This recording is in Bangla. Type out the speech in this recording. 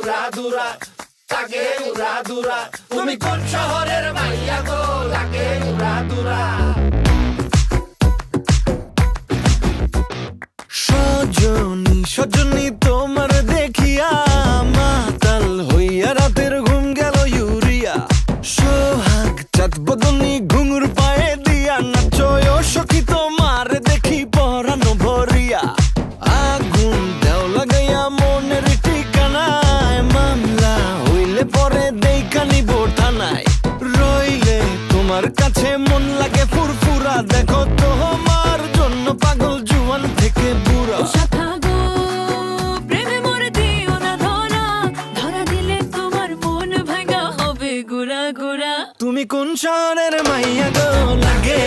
উড়া দুরা লাগে উড়া দুরা তুমি কোন শহরের মাইয়া গো লাগে উড়া দুরা সজনী সজনী তোমার দেখিয়া মাতাল হইয়া রাতের ঘুম গেল ইউরিয়া সোহাগ চাঁদ বদনী ঘুঙুর পায়ে দিয়া নাচয় সখী তোমার দেখি পরানো ভরিয়া আগুন দেও লাগাইয়া মনের ঠিকানায় মামলা হইলে পরে দেইকা নিব থানায় রইলে তোমার কাছে মন লাগে ফুরফুরা দেখো তোমার জন্য পাগল জুয়ান থেকে বুড়া শাখা গো প্রেমে মরে দিও না ধরা ধরা দিলে তোমার মন ভাঙা হবে গুড়া গুড়া তুমি কোন শহরের মাইয়া গো লাগে